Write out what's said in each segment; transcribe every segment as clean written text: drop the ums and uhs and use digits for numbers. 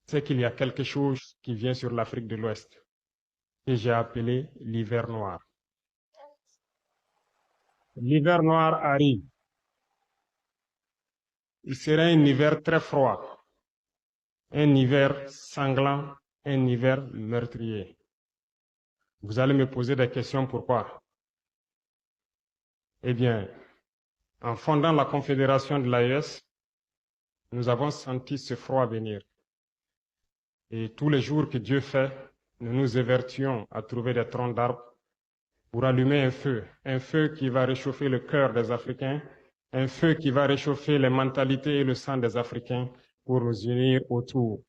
c'est qu'il y a quelque chose qui vient sur l'Afrique de l'Ouest, que j'ai appelé l'hiver noir. L'hiver noir arrive. Il sera un hiver très froid, un hiver sanglant, un hiver meurtrier. Vous allez me poser des questions pourquoi? Eh bien, en fondant la Confédération de l'AES, nous avons senti ce froid venir. Et tous les jours que Dieu fait, nous nous évertuons à trouver des troncs d'arbres pour allumer un feu qui va réchauffer le cœur des Africains, un feu qui va réchauffer les mentalités et le sang des Africains pour nous unir autour.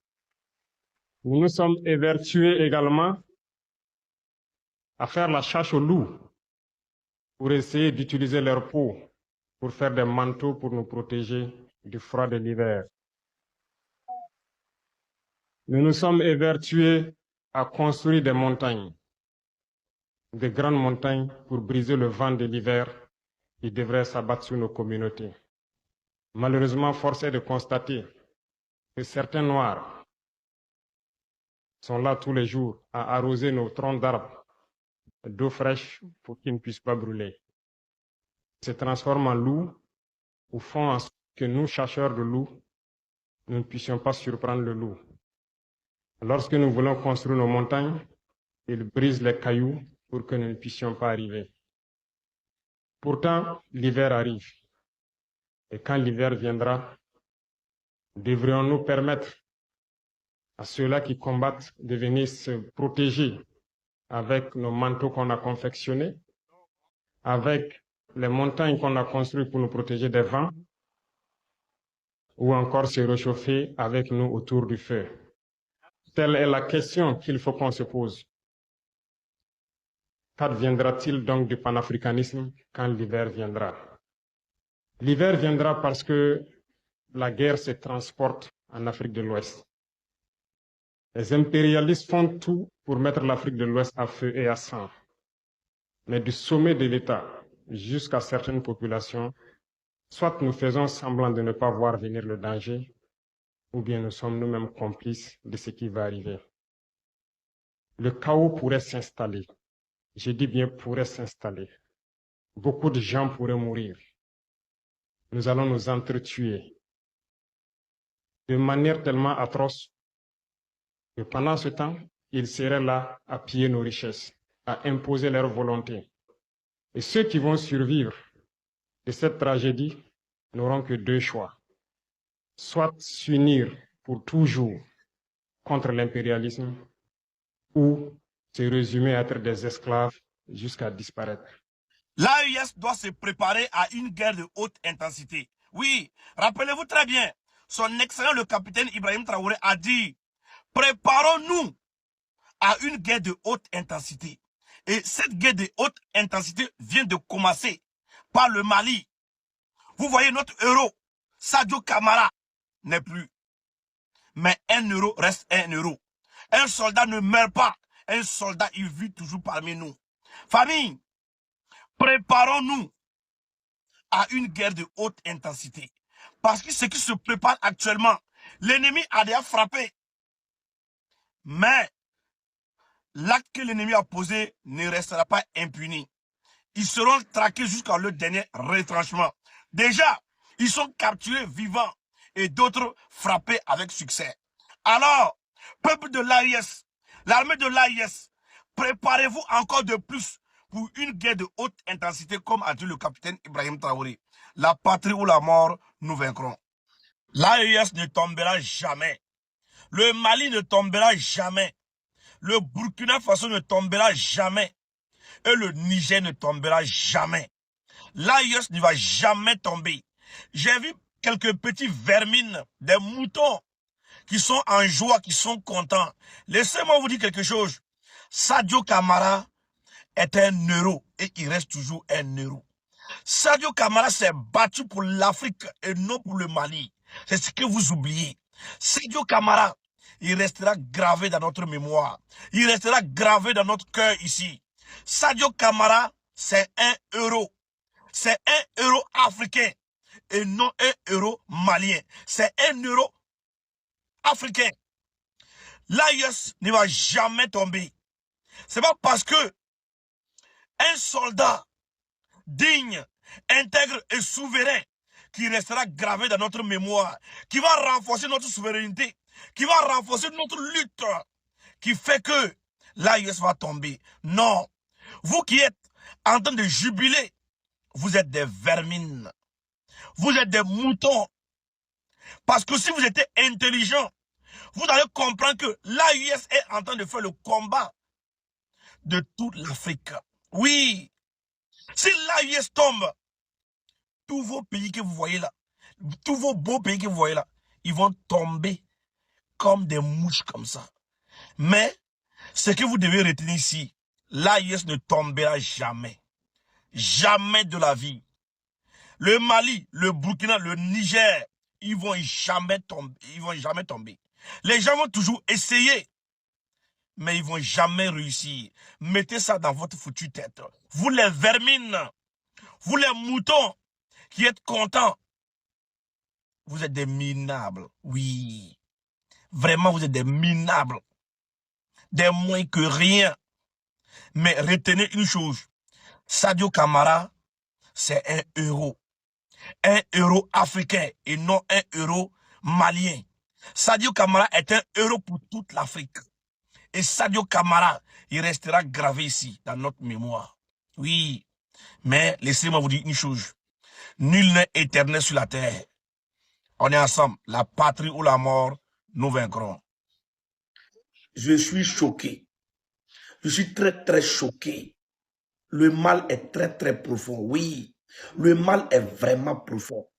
Nous nous sommes évertués également à faire la chasse aux loups pour essayer d'utiliser leur peau pour faire des manteaux pour nous protéger du froid de l'hiver. Nous nous sommes évertués à construire des montagnes, de grandes montagnes pour briser le vent de l'hiver qui devrait s'abattre sur nos communautés. Malheureusement, force est de constater que certains Noirs sont là tous les jours à arroser nos troncs d'arbres d'eau fraîche pour qu'ils ne puissent pas brûler. Ils se transforment en loups ou font en sorte que nous, chasseurs de loups, nous ne puissions pas surprendre le loup. Lorsque nous voulons construire nos montagnes, ils brisent les cailloux pour que nous ne puissions pas arriver. Pourtant, l'hiver arrive. Et quand l'hiver viendra, devrions-nous permettre à ceux-là qui combattent de venir se protéger avec nos manteaux qu'on a confectionnés, avec les montagnes qu'on a construites pour nous protéger des vents, ou encore se réchauffer avec nous autour du feu? Telle est la question qu'il faut qu'on se pose. Qu'adviendra-t-il donc du panafricanisme quand l'hiver viendra? L'hiver viendra parce que la guerre se transporte en Afrique de l'Ouest. Les impérialistes font tout pour mettre l'Afrique de l'Ouest à feu et à sang. Mais du sommet de l'État jusqu'à certaines populations, soit nous faisons semblant de ne pas voir venir le danger, ou bien nous sommes nous-mêmes complices de ce qui va arriver. Le chaos pourrait s'installer. Je dis bien pourrait s'installer. Beaucoup de gens pourraient mourir. Nous allons nous entretuer de manière tellement atroce que pendant ce temps, ils seraient là à piller nos richesses, à imposer leur volonté. Et ceux qui vont survivre de cette tragédie n'auront que deux choix. Soit s'unir pour toujours contre l'impérialisme ou se résumer à être des esclaves jusqu'à disparaître. L'AES doit se préparer à une guerre de haute intensité. Oui, rappelez-vous très bien, son excellent le capitaine Ibrahim Traoré a dit, préparons-nous à une guerre de haute intensité. Et cette guerre de haute intensité vient de commencer par le Mali. Vous voyez notre héros, Sadio Kamara, n'est plus. Mais un euro reste un euro. Un soldat ne meurt pas. Un soldat, il vit toujours parmi nous. Famille, préparons-nous à une guerre de haute intensité. Parce que ce qui se prépare actuellement, l'ennemi a déjà frappé. Mais l'acte que l'ennemi a posé ne restera pas impuni. Ils seront traqués jusqu'à leur dernier retranchement. Déjà, ils sont capturés vivants et d'autres frappés avec succès. Alors, peuple de l'AIS, l'armée de l'AIS, préparez-vous encore de plus pour une guerre de haute intensité, comme a dit le capitaine Ibrahim Traoré. La patrie ou la mort, nous vaincrons. L'AES ne tombera jamais. Le Mali ne tombera jamais. Le Burkina Faso ne tombera jamais. Et le Niger ne tombera jamais. L'AES ne va jamais tomber. J'ai vu quelques petits vermines, des moutons, qui sont en joie, qui sont contents. Laissez-moi vous dire quelque chose. Sadio Kamara est un euro et il reste toujours un euro. Sadio Kamara s'est battu pour l'Afrique et non pour le Mali. C'est ce que vous oubliez. Sadio Kamara, il restera gravé dans notre mémoire. Il restera gravé dans notre cœur ici. Sadio Kamara, c'est un euro. C'est un euro africain et non un euro malien. C'est un euro africain. l'AIS ne va jamais tomber. C'est pas parce que un soldat digne, intègre et souverain qui restera gravé dans notre mémoire, qui va renforcer notre souveraineté, qui va renforcer notre lutte, qui fait que l'AIS va tomber. Non. Vous qui êtes en train de jubiler, vous êtes des vermines. Vous êtes des moutons. Parce que si vous étiez intelligent, vous allez comprendre que l'AIS est en train de faire le combat de toute l'Afrique. Oui. Si l'AIS tombe, tous vos pays que vous voyez là, tous vos beaux pays que vous voyez là, ils vont tomber comme des mouches comme ça. Mais, ce que vous devez retenir ici, l'AIS ne tombera jamais. Jamais de la vie. Le Mali, le Burkina, le Niger, ils vont jamais tomber. Ils vont jamais tomber. Les gens vont toujours essayer, mais ils vont jamais réussir. Mettez ça dans votre foutue tête. Vous les vermines, vous les moutons qui êtes contents, vous êtes des minables. Oui, vraiment vous êtes des minables. Des moins que rien. Mais retenez une chose, Sadio Camara, c'est un héros. Un héros africain et non un héros malien. Sadio Camara est un héros pour toute l'Afrique. Et Sadio Camara, il restera gravé ici, dans notre mémoire. Oui, mais laissez-moi vous dire une chose. Nul n'est éternel sur la terre. On est ensemble. La patrie ou la mort, nous vaincrons. Je suis choqué. Je suis très, très choqué. Le mal est très, très profond. Oui, le mal est vraiment profond.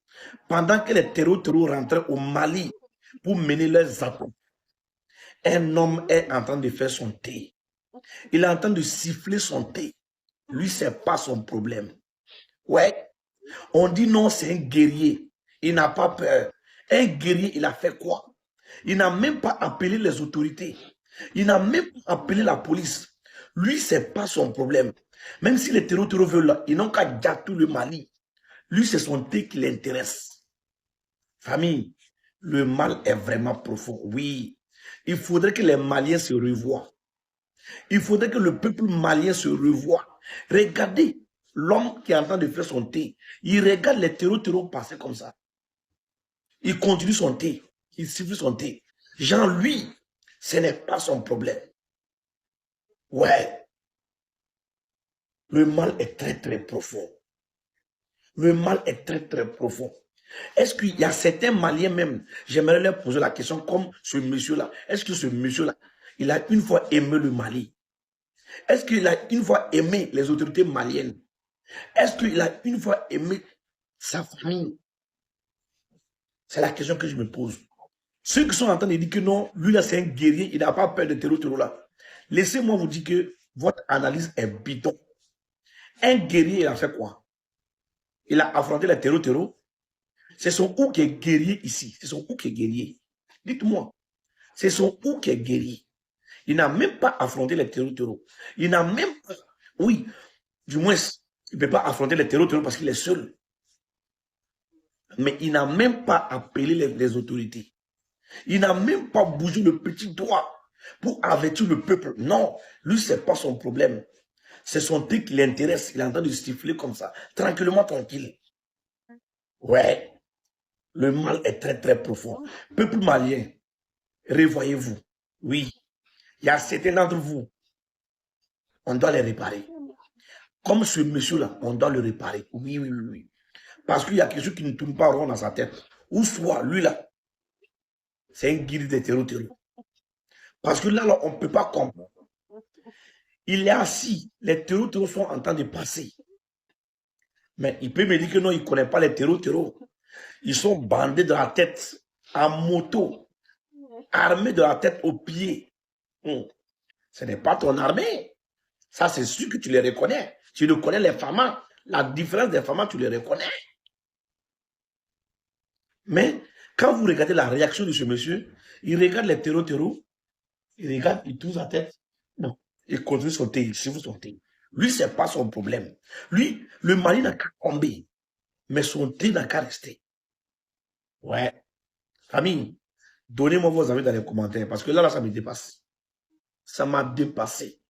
Pendant que les terreaux rentraient au Mali pour mener leurs attaques, un homme est en train de faire son thé. Il est en train de siffler son thé. Lui, c'est pas son problème. Ouais, on dit non, c'est un guerrier. Il n'a pas peur. Un guerrier, il a fait quoi? Il n'a même pas appelé les autorités. Il n'a même pas appelé la police. Lui, c'est pas son problème. Même si les terreaux veulent là, ils n'ont qu'à gâter le Mali. Lui, c'est son thé qui l'intéresse. Famille, le mal est vraiment profond. Oui, il faudrait que les Maliens se revoient. Il faudrait que le peuple malien se revoie. Regardez l'homme qui est en train de faire son thé. Il regarde les terreaux passer comme ça. Il continue son thé. Il siffle son thé. Jean, lui, ce n'est pas son problème. Ouais. Le mal est très, très profond. Le mal est très, très profond. Est-ce qu'il y a certains Maliens même, j'aimerais leur poser la question comme ce monsieur-là. Est-ce que ce monsieur-là, il a une fois aimé le Mali? Est-ce qu'il a une fois aimé les autorités maliennes? Est-ce qu'il a une fois aimé sa famille? C'est la question que je me pose. Ceux qui sont en train de dire que non, lui là c'est un guerrier, il n'a pas peur de terreau là. Laissez-moi vous dire que votre analyse est bidon. Un guerrier, il a fait quoi? Il a affronté les terreau. C'est son ou qui est guerrier ici. C'est son ou qui est guerrier. Dites-moi. C'est son ou qui est guerrier. Il n'a même pas affronté les terreau. Il n'a même pas... Oui, du moins, il ne peut pas affronter les terreau parce qu'il est seul. Mais il n'a même pas appelé les autorités. Il n'a même pas bougé le petit doigt pour avertir le peuple. Non, lui, ce n'est pas son problème. C'est son thé qui l'intéresse. Il est en train de siffler comme ça. Tranquillement, tranquille. Ouais. Le mal est très, très profond. Peuple malien, revoyez-vous. Oui. Il y a certains d'entre vous, on doit les réparer. Comme ce monsieur-là, on doit le réparer. Oui, oui, oui, oui. Parce qu'il y a quelque chose qui ne tourne pas rond dans sa tête. Ou soit, lui là, c'est un guide de terreau. Parce que là, on ne peut pas comprendre. Il est assis, les terreaux sont en train de passer. Mais il peut me dire que non, il ne connaît pas les terreaux. Ils sont bandés de la tête, en moto, armés de la tête aux pieds. Ce n'est pas ton armée. Ça, c'est sûr que tu les reconnais. Tu reconnais les femmes. La différence des femmes, tu les reconnais. Mais quand vous regardez la réaction de ce monsieur, il regarde les terreaux, il regarde, il tourne sa tête. Non, il continue son thé, il siffle son thé. Lui, ce n'est pas son problème. Lui, le Mali n'a qu'à tomber, mais son thé n'a qu'à rester. Ouais. Famille, Donnez-moi vos avis dans les commentaires, parce que là, ça me dépasse. Ça m'a dépassé.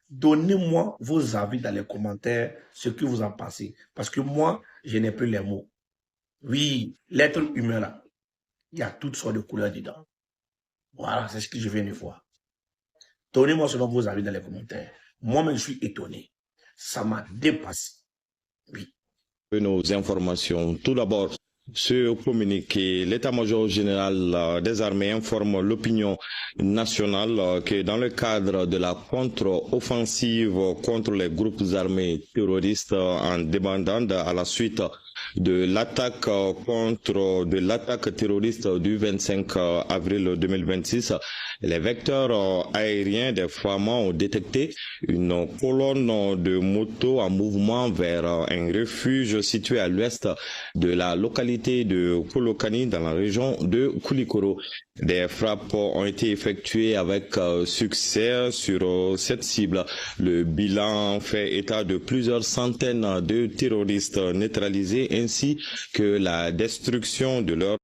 Donnez-moi vos avis dans les commentaires, ce que vous en pensez. Parce que moi, je n'ai plus les mots. Oui, l'être humain là, il y a toutes sortes de couleurs dedans. Voilà, c'est ce que je viens de voir. Donnez-moi selon vos avis dans les commentaires. Moi-même, je suis étonné. Ça m'a dépassé. Oui. Nos informations. Tout d'abord, ce communiqué, l'état-major général des armées informe l'opinion nationale que dans le cadre de la contre-offensive contre les groupes armés terroristes en demandant à la suite de l'attaque terroriste du 25 avril 2026, les vecteurs aériens des Flamands ont détecté une colonne de motos en mouvement vers un refuge situé à l'ouest de la localité de Kolokani dans la région de Koulikoro. Des frappes ont été effectuées avec succès sur cette cible. Le bilan fait état de plusieurs centaines de terroristes neutralisés ainsi que la destruction de leurs